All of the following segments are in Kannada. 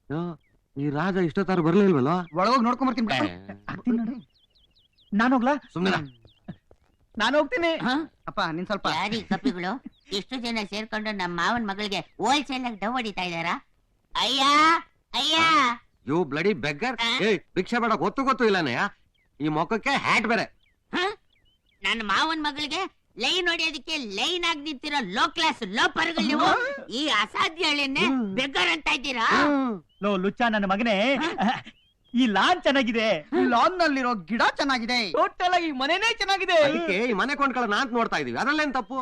ಈ ರಾಜ ಇಷ್ಟೊತ್ತಾರು ಬರ್ಲಿಲ್ವಲ್ಲ? ಒಳಗೋಗಿ ನೋಡ್ಕೊಂಡ್ ಬರ್ತೀನಿ. ನಾನು ಹೋಗ್ಲಾ? ಸುಮ್ಮನೆ ನಾನು ಹೋಗ್ತೀನಿ. ಅಪ್ಪ ನೀನ್ ಸ್ವಲ್ಪ ಯಾರಿ ಕಪ್ಪಿಗಳು ಇಷ್ಟು ಜನ ಸೇರ್ಕೊಂಡು ನಮ್ಮ ಮಾವನ್ ಮಗಳಿಗೆ ಹೋಲ್ಸೇಲ್ ಆಗಿ ಡವ್ ಹೊಡಿತಾ ಇದಾರ. ಅಯ್ಯ ಅಯ್ಯ ಯು ಬ್ಲಡಿ ಬೆಗ್ಗರ್. ಭಿಕ್ಷೆ ಬೇಡ, ಗೊತ್ತು ಇಲ್ಲನಯ್ಯ. ಈ ಮೊಕ್ಕಕ್ಕೆ ಹ್ಯಾಟ್ ಬೇರೆ. ನನ್ನ ಮಾವನ್ ಮಗಳಿಗೆ ಲೈನ್ ಹೊಡಿಯೋದಕ್ಕೆ ಲೈನ್ ಆಗಿ ನಿಂತಿರೋ ಲೋ ಕ್ಲಾಸ್ ಲೋಪರ್ಗಳು ನೀವು. ಈ ಅಸಾಧ್ಯ ಹಳ್ಳಿಯನ್ನೇ ಬೆಗ್ಗರ್ ಅಂತ ಇದ್ದೀರಾ? ಲೋ ಲುಚ್ಚ ನನ್ನ ಮಗನೇ, ಈ ಲಾನ್ ಚೆನ್ನಾಗಿದೆ, ಲಾನ್ ನಲ್ಲಿರೋ ಗಿಡ ಚೆನ್ನಾಗಿದೆ, ಟೋಟಲ್ ಆಗಿ ಮನೆನೇ ಚೆನ್ನಾಗಿದೆ. ಅದಕ್ಕೆ ಈ ಮನೆ ಕೊಂಡ್ಕೊಳ್ಳೋಣ ಅಂತ ನೋಡ್ತಾ ಇದೀವಿ. ಅದ್ರಲ್ಲೇನ್ ತಪ್ಪು?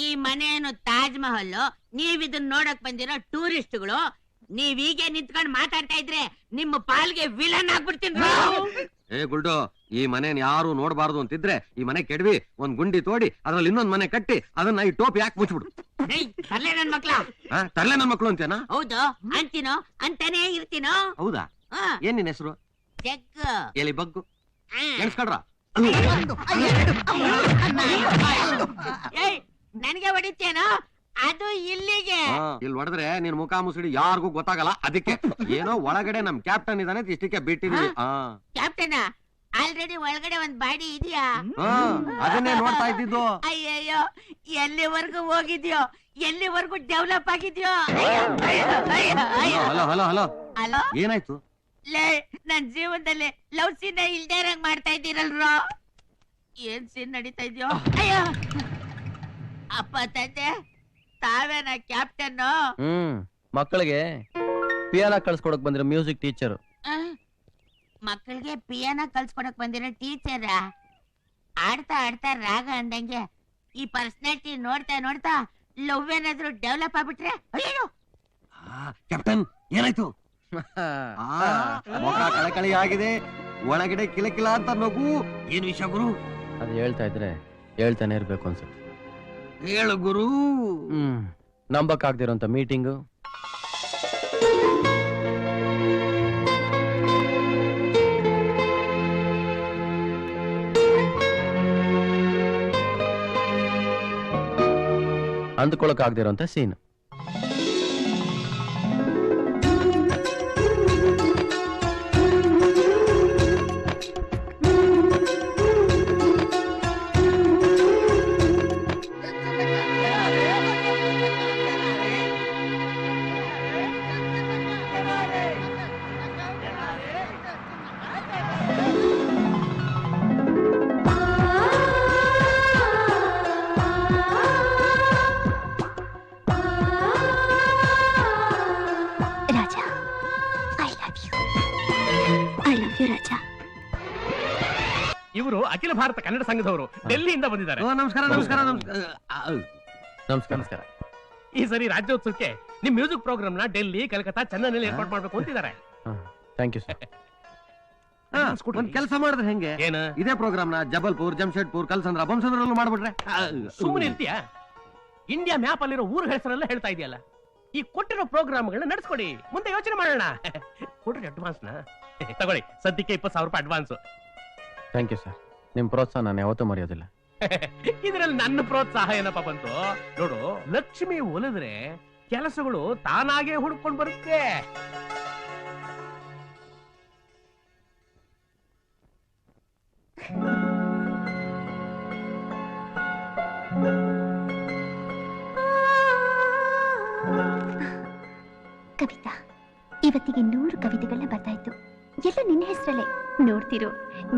ಈ ಮನೆಯನ್ನು ತಾಜ್ ಮಹಲ್, ನೀವ್ ಇದನ್ನ ನೋಡಕ್ ಬಂದಿರೋ ಟೂರಿಸ್ಟ್ಗಳು. ನೀವೀಗೆ ನಿಂತ್ಕೊಂಡು ಮಾತಾಡ್ತಾ ಇದ್ರೆ ನಿಮ್ಮ ಪಾಲ್ಗೆ ವಿಲನ್ ಆಗ್ಬಿಡ್ತೀನಿ. ಗುಲ್ಡು, ಈ ಮನೇನ್ ಯಾರು ನೋಡ್ಬಾರ್ದು ಅಂತಿದ್ರೆ ಈ ಮನೆ ಕೆಡವಿ ಒಂದ್ ಗುಂಡಿ ತೋಡಿ ಅದ್ರಲ್ಲಿ ಇನ್ನೊಂದ್ ಮನೆ ಕಟ್ಟಿ ಅದನ್ನ ಈ ಟೋಪಿ ಯಾಕೆ ಮುಚ್ಚಿಬಿಡು. ತರ್ಲೆ ನನ್ ಮಕ್ಳ. ತರ್ಲೆ ನನ್ ಮಕ್ಳು ಅಂತೇನಾ? ಹೌದು ಅಂತೀನೋ ಅಂತಾನೆ ಇರ್ತೀನೋ. ಹೌದಾ? ಏನ್ ನಿನ್ ಹೆಸರು? ಜಗ್ ಎಲಿ ಬಗ್ಗು ಎಣಿಸ್ಕೊಳ್ರ. ನನಗೆ ಹೊಡಿತೇನೋ? ಅದು ಇಲ್ಲಿಗೆ. ಇಲ್ಲಿ ಹೊಡೆದ್ರೆ ನಿನ್ ಮುಖ ಮುಸುಡಿ ಯಾರಿಗೂ ಗೊತ್ತಾಗಲ್ಲ. ಅದಕ್ಕೆ ಏನೋ ಒಳಗಡೆ ನಮ್ ಕ್ಯಾಪ್ಟನ್ ಇದಾನೆ ಇಷ್ಟಕ್ಕೆ ಬಿಟ್ಟಿದೀವಿ. ಕ್ಯಾಪ್ಟನ್ ಆಲ್ರೆಡಿ ಒಳಗಡೆ ಒಂದ್ ಬಾಡಿ ಇದೆಯಾ? ಅದನ್ನೇ ನೋಡ್ತಾ ಇದ್ದಿದ್ದು. ಅಯ್ಯಯ್ಯೋ, ಎಲ್ಲಿವರೆಗೂ ಹೋಗಿದ್ಯೋ, ಎಲ್ಲಿವರೆಗೂ ಡೆವಲಪ್ ಆಗಿದ್ಯೋ? ಹಲೋ ಹಲೋ ಹಲೋ, ಹಲೋ, ಏನಾಯ್ತು? ಲೇ, ನನ್ ಜೀವನದಲ್ಲಿ ಲವ್ ಸೀನ್ ಇಲ್ದೇರಂಗ್ ಮಾಡ್ತಾ ಇದ್ದೀರಲ್ರೋ. ಏನ್ ಸೀನ್ ನಡೀತಾ ಇದ್ಯೋ? ಅಯ್ಯೋ ಅಪ್ಪ ತಂದೆ, ತಾವೇನ ಕ್ಯಾಪ್ಟನ್? ಮಕ್ಕಳಿಗೆ ಪಿಯಾನೋ ಕಳ್ಸ್ಕೊಡಕ್ ಬಂದಿರೋ ಮ್ಯೂಸಿಕ್ ಟೀಚರ್. ಮಕ್ಕಳಿಗೆ ಪಿಯಾನೋ ಕಲ್ಸ್ಕೊಡಕ್ ಬಂದಿರೋ ಟೀಚರ್. ಆಡ್ತಾ ಆಡ್ತಾ ರಾಗ ಅಂದಂಗೆ ಈ ಪರ್ಸನಾಲಿಟಿ ನೋಡ್ತಾ ನೋಡ್ತಾ ಲವ್ ಏನಾದ್ರು ಡೆವಲಪ್ ಆಗ್ಬಿಟ್ರೆ ಅಯ್ಯೋ. ಕ್ಯಾಪ್ಟನ್ ಏನಾಯ್ತು? ಮುಖ ಕಳಕಳಿ ಆಗಿದೆ, ಒಳಗಡೆ ಕಿಲಕಿಲ ಅಂತ ನಗು. ಏನ್ ವಿಷಯ ಗುರು? ಅದು ಹೇಳ್ತಾ ಇದ್ರೆ ಹೇಳ್ತಾನೆ ಇರ್ಬೇಕು ಅನ್ಸುತ್ತೆ. ಹೇಳು ಗುರು. ನಂಬಕ್ ಆಗ್ದಿರೋಂತ ಮೀಟಿಂಗು, ಅಂದ್ಕೊಳಕ್ ಆಗ್ದಿರೋಂತ ಸೀನ್. ಇವರು ಅಖಿಲ ಭಾರತ ಕನ್ನಡ ಸಂಘದವರು, ಡೆಲ್ಲಿಯಿಂದ ಬಂದಿದ್ದಾರೆ. ನಮಸ್ಕಾರ ನಮಸ್ಕಾರ ನಮಸ್ಕಾರ. ಈ ಸರಿ ರಾಜ್ಯೋತ್ಸವಕ್ಕೆ ನಿಮ್ ಮ್ಯೂಸಿಕ್ ಪ್ರೋಗ್ರಾಮ್ ನ ಡೆಲ್ಲಿ, ಕಲ್ಕತ್ತಾ, ಚೆನ್ನೈನಲ್ಲಿ ಏರ್ಪಾಡು ಮಾಡ್ಬೇಕು ಅಂತಿದ್ದಾರೆ. Thank you sir. ಒಂದ್ ಕೆಲಸ ಮಾಡಿದ್ರೆ ಹೆಂಗೆ? ಏನ? ಇದೇ ಪ್ರೋಗ್ರಾಮ್ ನ ಜಬಲ್ಪುರ್, ಜಮ್ಶೆಡ್ಪುರ್, ಕಲ್ಸಂದ್ರ, ಬಂಸಂದ್ರಲ್ಲೂ ಮಾಡ್ಬಿಟ್ರೆ? ಸುಮ್ಮನೆ ಇರ್ತೀಯಾ? ಇಂಡಿಯಾ ಮ್ಯಾಪ್ ಅಲ್ಲಿರೋ ಊರ ಹೆಸರೆಲ್ಲ ಹೇಳ್ತಾ ಇದೆಯಲ್ಲ. ಈ ಕೊಟ್ಟಿರೋ ಪ್ರೋಗ್ರಾಮ್ಗಳನ್ನ ನಡೆಸ್ಕೊಡಿ, ಮುಂದೆ ಯೋಚನೆ ಮಾಡೋಣ. ಕೊಡ್ರಿ ಅಡ್ವಾನ್ಸ್ ನ. ತಗೊಳ್ಳಿ, ಸದ್ಯಕ್ಕೆ 20,000 ರೂಪಾಯಿ ಅಡ್ವಾನ್ಸ್. Thank you sir. ನಿಮ್ ಪ್ರೋತ್ಸಾಹ ನಾನು ಯಾವತ್ತೂ ಮರೆಯೋದಿಲ್ಲ. ಇದ್ರಲ್ಲಿ ನನ್ನ ಪ್ರೋತ್ಸಾಹ ಏನಪ್ಪ ಬಂತು ನೋಡು. ಲಕ್ಷ್ಮಿ ಒಲಿದ್ರೆ ಕೆಲಸಗಳು ತಾನಾಗೆ ಹುಡುಕೊಂಡು ಬರುತ್ತೆ. ಕವಿತಾ, ಇವತ್ತಿಗೆ 100 ಕವಿತೆಗಳನ್ನ ಬರ್ತಾಯಿತ್ತು. ಎಲ್ಲ ನಿನ್ನ ಹೆಸರಲ್ಲೇ. ನೋಡ್ತಿರೋ,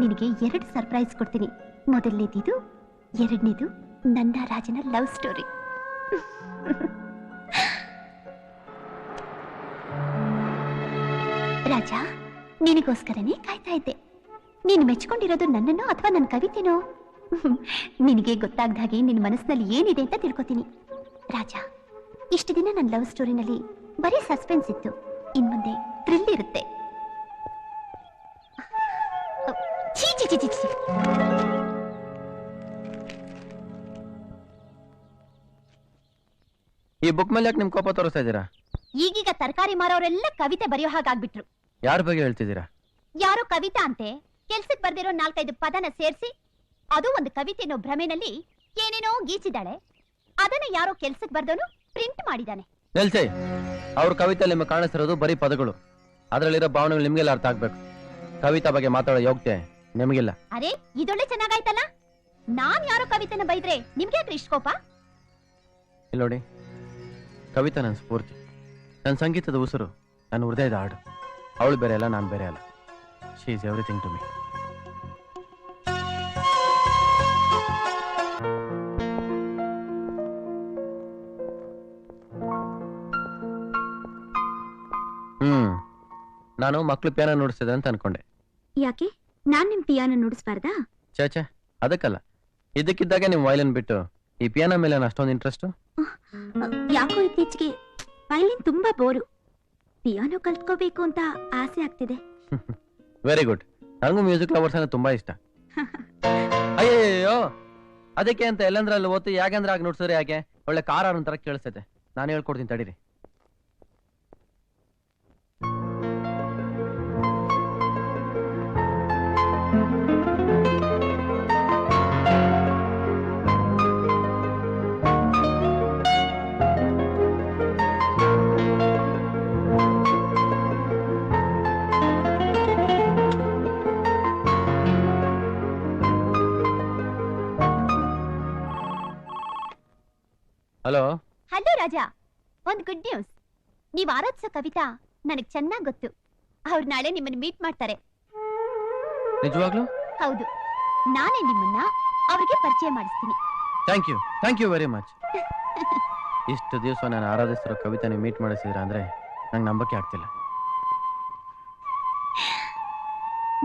ನಿನಗೆ 2 ಸರ್ಪ್ರೈಸ್ ಕೊಡ್ತೀನಿ. ಮೊದಲನೇದಿದು, ಎರಡನೇದು ನನ್ನ ರಾಜನ ಲವ್ ಸ್ಟೋರಿ. ರಾಜ, ನಿನಗೋಸ್ಕರನೇ ಕಾಯ್ತಾ ಇದ್ದೆ. ನೀನು ಮೆಚ್ಕೊಂಡಿರೋದು ನನ್ನನ್ನೋ ಅಥವಾ ನನ್ನ ಕವಿತೆನೋ? ನಿನಗೆ ಗೊತ್ತಾಗ್ದ ಹಾಗೆ ನಿನ್ನ ಮನಸ್ಸಿನಲ್ಲಿ ಏನಿದೆ ಅಂತ ತಿಳ್ಕೊತೀನಿ. ರಾಜ, ಇಷ್ಟು ದಿನ ನನ್ನ ಲವ್ ಸ್ಟೋರಿನಲ್ಲಿ ಬರೀ ಸಸ್ಪೆನ್ಸ್ ಇತ್ತು. ಇನ್ಮುಂದೆ ಥ್ರಿಲ್ ಇರುತ್ತೆ. ಛೀ ಛೀ ಛೀ ಛೀ. ಈ ಬುಕ್ ಮೇಲೆ ಯಾಕೆ ನಿಮ್ ಕೋಪ ತೋರಿಸ್ತಾ ಇದ್ದೀರಾ? ಈಗೀಗ ತರಕಾರಿ ಮಾರೋರೆಲ್ಲ ಕವಿತೆ ಬರೆಯೋ ಹಾಗಾಗ್ಬಿಟ್ರು. ಯಾರ ಬಗ್ಗೆ ಹೇಳ್ತಿದ್ದೀರಾ? ಯಾರೋ ಕವಿತಾ ಅಂತೆ ಕೆಲ್ಸಕ್ಕೆ ಬರ್ದಿರೋ 4-5 ಪದನ ಸೇರಿಸಿ ಅದು ಒಂದು ಕವಿತೆ ಅನ್ನೋ ಭ್ರಮೆನಲ್ಲಿ ಏನೇನೋ ಗೀಚಿದಾಳೆ. ಅದನ್ನ ಯಾರೋ ಕೆಲ್ಸಕ್ಕೆ ಬರ್ದವನು ಪ್ರಿಂಟ್ ಮಾಡಿದಾನೆ. ನಿಲ್ಸಿ. ಅವ್ರ ಕವಿತೆ ನಿಮಗೆ ಕಾಣಿಸ್ತಿರೋದು ಬರೀ ಪದಗಳು, ಅದ್ರಲ್ಲಿರೋ ಭಾವನೆಗಳು ನಿಮ್ಗೆಲ್ಲ ಅರ್ಥ ಆಗ್ಬೇಕು. ಕವಿತಾ ಬಗ್ಗೆ ಮಾತಾಡೋ ಯೋಗ್ಯತೆ ನಿಮಗಿಲ್ಲ. ಅರೆ ಇದೊಳ್ಳೆ ಚೆನ್ನಾಗಾಯ್ತಲ್ಲ. ನಾನ್ ಯಾರೋ ಕವಿತೆನ ಬೈದ್ರೆ ನಿಮ್ಗೆ ಯಾಕ್ರಿ ಇಷ್ಟ ಕೋಪ? ಇಲ್ಲಿ ನೋಡಿ, ಕವಿತಾ ನನ್ನ ಸ್ಫೂರ್ತಿ, ನನ್ನ ಸಂಗೀತದ ಉಸಿರು, ನನ್ನ ಹೃದಯದ ಹಾಡು. ಅವಳು ಬೇರೆ ಅಲ್ಲ, ನಾನು ಬೇರೆ ಅಲ್ಲ. She is everything to me. ನಾನು ಮಕ್ಳು ಪಿಯಾನೋ ನುಡಿಸಿದೆ ಅಂತ ಅನ್ಕೊಂಡೆ. ಯಾಕೆ ನಾನ್ ನಿಮ್ ಪಿಯಾನೋ ನುಡಿಸ್ಬಾರ್ದಾ? ಛೇ, ಅದಕ್ಕಲ್ಲ. ಇದಕ್ಕಿದ್ದಾಗೆ ನಿಮ್ ವಯಲಿನ್ ಬಿಟ್ಟು ಈ ಪಿಯಾನೋ ಮೇಲೆ ಅಷ್ಟೊಂದು ಇಂಟ್ರೆಸ್ಟ್. ಯಾಕೋ ಇತ್ತೀಚೆಗೆ ವಯಲಿನ್ ತುಂಬಾ ಬೋರು. ಪಿಯಾನೋ ಕಲ್ತ್ಕೋಬೇಕು ಅಂತ ಆಸೆ ಆಗ್ತಿದೆ. Very good. ನನಗೂ ಮ್ಯೂಸಿಕ್ ಲವರ್ಸ್ ಅಂದ್ರೆ ತುಂಬಾ ಇಷ್ಟ. ಅಯ್ಯೋ, ಅದಕ್ಕೆ ಅಂತ ಎಲ್ಲಂದ್ರಲ್ಲಿ ಓದ್ತು ಯಾಕೆಂದ್ರೆ ಆಗ ನುಡ್ಸಿದ್ರೆ ಯಾಕೆ ಒಳ್ಳೆ ಕಾರ್ ತರ ಕೇಳಿಸ್ತೈತೆ. ನಾನು ಹೇಳ್ಕೊಡ್ತೀನಿ ತಡೀರಿ. ಹಲೋ ಹಲೋ ರಾಜಾ, ಒಂದ್ ಗುಡ್ ನ್ಯೂಸ್. ನೀವ್ ಆರಾಧಿಸೋ ಕವಿತಾ ನನಗ್ ಚೆನ್ನಾಗ್ ಗೊತ್ತು. ಅವ್ರು ನಾಳೆ ನಿಮ್ಮನ್ನ ಮೀಟ್ ಮಾಡ್ತಾರೆ. ನಿಜವಾಗ್ಲೂ? ಹೌದು, ನಾನೇ ನಿಮ್ಮನ್ನ ಅವ್ರಿಗೆ ಪರಿಚಯ ಮಾಡಿಸ್ತೀನಿ. Thank you very much. ಇಷ್ಟು ದಿವಸ ನಾನು ಆರಾಧಿಸಿರೋ ಕವಿತಾ ನೀವು ಮೀಟ್ ಮಾಡಿಸಿದ್ರ ಅಂದ್ರೆ ನಂಗೆ ನಂಬಕ್ಕೆ ಆಗ್ತಿಲ್ಲ.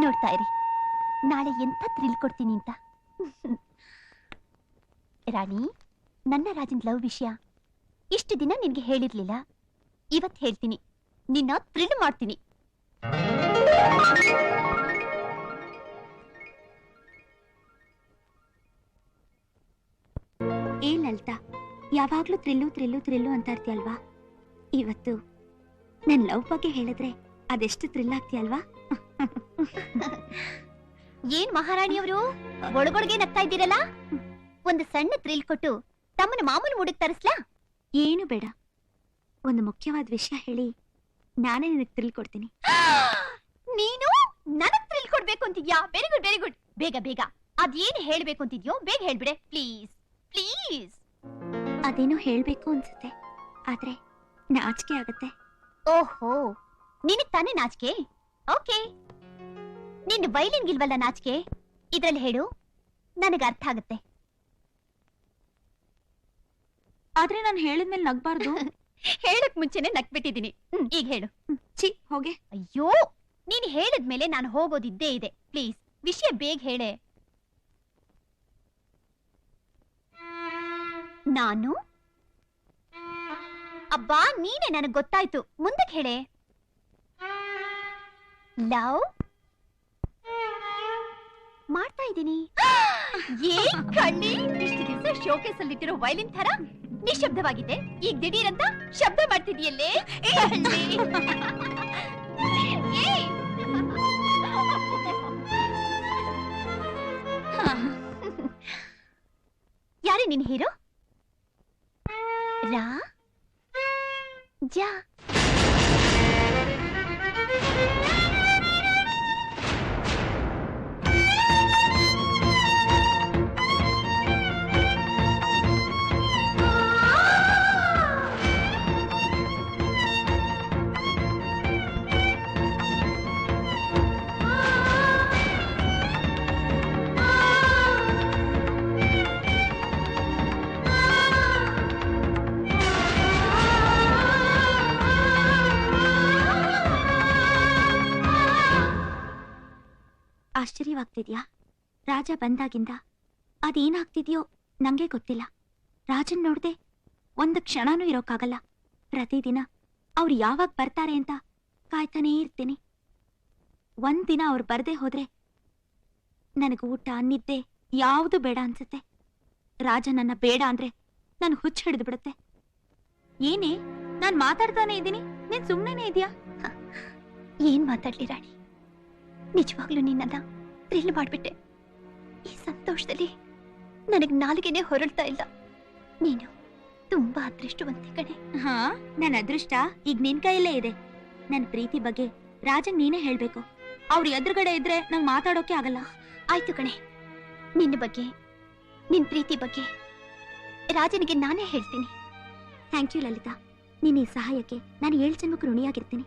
ನೋಡ್ತಾ ಇರಿ, ನಾಳೆ ಎಂತ ಥ್ರಿಲ್ ಕೊಡ್ತೀನಿ ಅಂತ. ರಾಣಿ, ನನ್ನ ರಾಜನ್ ಲವ್ ವಿಷಯ ಇಷ್ಟು ದಿನ ನಿನ್ಗೆ ಹೇಳಿರ್ಲಿಲ್ಲ. ಇವತ್ ಹೇಳ್ತೀನಿ, ನಿನ್ನ ಥ್ರಿಲ್ ಮಾಡ್ತೀನಿ. ಏನ್ ಲಲಿತಾ, ಯಾವಾಗ್ಲೂ ಥ್ರಿಲ್ಲು ಅಂತ ಇರ್ತೀಯಲ್ವಾ? ಇವತ್ತು ನನ್ ಲವ್ ಬಗ್ಗೆ ಹೇಳಿದ್ರೆ ಅದೆಷ್ಟು ಥ್ರಿಲ್ ಆಗ್ತೀಯಲ್ವಾ? ಏನ್ ಮಹಾರಾಣಿಯವರು ಒಳಗೊಳಗೆ ನಗ್ತಾ ಇದ್ದೀರಲ್ಲ? ಒಂದು ಸಣ್ಣ ಥ್ರಿಲ್ ಕೊಟ್ಟು ತಮ್ಮನ ಮಾಮೂಲು ಮೂಡಕ್ ತರಿಸ್ಲಾ? ಏನು ಬೇಡ, ಒಂದು ಮುಖ್ಯವಾದ ವಿಷಯ ಹೇಳಿ ನಾನೇ ನಿನಗೆ ಥ್ರಿಲ್ ಕೊಡ್ತೀನಿ. ನೀನು ನನಗ್ ಥ್ರಿಲ್ ಕೊಡ್ಬೇಕು ಅಂತಿದ್ಯಾ? Very good. ಬೇಗ ಅದೇನು ಹೇಳ್ಬೇಕು ಅಂತಿದ್ಯೋ ಬೇಗ ಹೇಳ್ಬಿಡೆ ಪ್ಲೀಸ್. ಅದೇನೋ ಹೇಳ್ಬೇಕು ಅನ್ಸುತ್ತೆ, ಆದ್ರೆ ನಾಚಿಕೆ ಆಗತ್ತೆ. ಓಹೋ, ನಿನಗ್ ತಾನೇ ನಾಚಿಕೆ? ಓಕೆ, ನಿನ್ನ ವೈಲಿನ್ಗಿಲ್ವಲ್ಲ ನಾಚಿಕೆ? ಇದ್ರಲ್ಲಿ ಹೇಳು, ನನಗೆ ಅರ್ಥ ಆಗತ್ತೆ. ಆದ್ರೆ ನಾನು ಹೇಳಿದ್ಮೇಲೆ ನಗ್ಬಾರ್ದು. ಹೇಳಕ್ ಮುಂಚೆನೆ ನಗ್ಬಿಟ್ಟಿದೀನಿ. ಈಗ ಹೇಳು. ಹೋಗೆ. ಅಯ್ಯೋ, ನೀನ್ ಹೇಳಿದ್ಮೇಲೆ ನಾನು ಹೋಗೋದಿದ್ದೇ ಇದೆ. ಪ್ಲೀಸ್ ವಿಷಯ ಬೇಗ ಹೇಳೆ. ನಾನು ಅಬ್ಬಾ ನೀನೆ, ನನಗ್ ಗೊತ್ತಾಯ್ತು. ಮುಂದಕ್ಕೆ ಹೇಳೆ. ಲವ್ ಮಾಡ್ತಾ ಇದ್ದೀನಿ. ಏನ್ ಕಣ್ಣಿ, ಇಷ್ಟು ದಿವಸ ಶೋಕೇಸ್ ಅಲ್ಲಿ ಇಟ್ಟಿರೋ ವೈಲಿನ್ ತರ ನಿಶಬ್ದವಾಗಿದೆ, ಈಗ ದಿಢೀರಂತ ಶಬ್ದ ಮಾಡ್ತಿದೀಯಲ್ಲೇ. ಯಾರೇ ನಿನ್ ಹೀರೋ? ರಾ ಜಾ. ಆಶ್ಚರ್ಯವಾಗ್ತಿದ್ಯಾ? ರಾಜ ಬಂದಾಗಿಂದ ಅದೇನಾಗ್ತಿದ್ಯೋ ನಂಗೆ ಗೊತ್ತಿಲ್ಲ. ರಾಜನ್ ನೋಡ್ದೆ ಒಂದು ಕ್ಷಣನೂ ಇರೋಕ್ಕಾಗಲ್ಲ. ಪ್ರತಿದಿನ ಅವ್ರು ಯಾವಾಗ ಬರ್ತಾರೆ ಅಂತ ಕಾಯ್ತಾನೇ ಇರ್ತೀನಿ. ಒಂದಿನ ಅವ್ರು ಬರ್ದೇ ಹೋದ್ರೆ ನನಗೆ ಊಟ ನಿದ್ದೆ ಯಾವುದು ಬೇಡ ಅನ್ಸುತ್ತೆ. ರಾಜ ನನ್ನ ಬೇಡ ಅಂದ್ರೆ ನನ್ ಹುಚ್ಚ ಹಿಡಿದು ಬಿಡುತ್ತೆ. ಏನೇ, ನಾನ್ ಮಾತಾಡ್ತಾನೆ ಇದ್ದೀನಿ, ನೀನ್ ಸುಮ್ನೆನೇ ಇದೆಯಾ? ಏನ್ ಮಾತಾಡ್ಲಿ ರಾಣಿ, ನಿಜವಾಗ್ಲೂ ನಿನ್ನನ್ನ ಥ್ರಿಲ್ ಮಾಡ್ಬಿಟ್ಟೆ. ಈ ಸಂತೋಷದಲ್ಲಿ ನನಗ್ ನಾಲಿಗೆನೇ ಹೊರಳ್ತಾ ಇಲ್ಲ. ನೀನು ತುಂಬಾ ಅದೃಷ್ಟವಂತೆ ಕಣೆ. ಹಾ, ನನ್ನ ಅದೃಷ್ಟ ಈಗ ನಿನ್ ಕೈಯಲ್ಲೇ ಇದೆ. ನನ್ ಪ್ರೀತಿ ಬಗ್ಗೆ ರಾಜಂಗ್ ನೀನೇ ಹೇಳ್ಬೇಕು. ಅವ್ರ ಎದುರುಗಡೆ ಇದ್ರೆ ನಂಗೆ ಮಾತಾಡೋಕೆ ಆಗಲ್ಲ. ಆಯ್ತು ಕಣೆ, ನಿನ್ನ ಬಗ್ಗೆ, ನಿನ್ ಪ್ರೀತಿ ಬಗ್ಗೆ ರಾಜನಿಗೆ ನಾನೇ ಹೇಳ್ತೀನಿ. Thank you Lalita. ನೀನ್ ಈ ಸಹಾಯಕ್ಕೆ ನಾನು 7 ಜನ್ಮಕ್ಕೂ ಋಣಿಯಾಗಿರ್ತೀನಿ.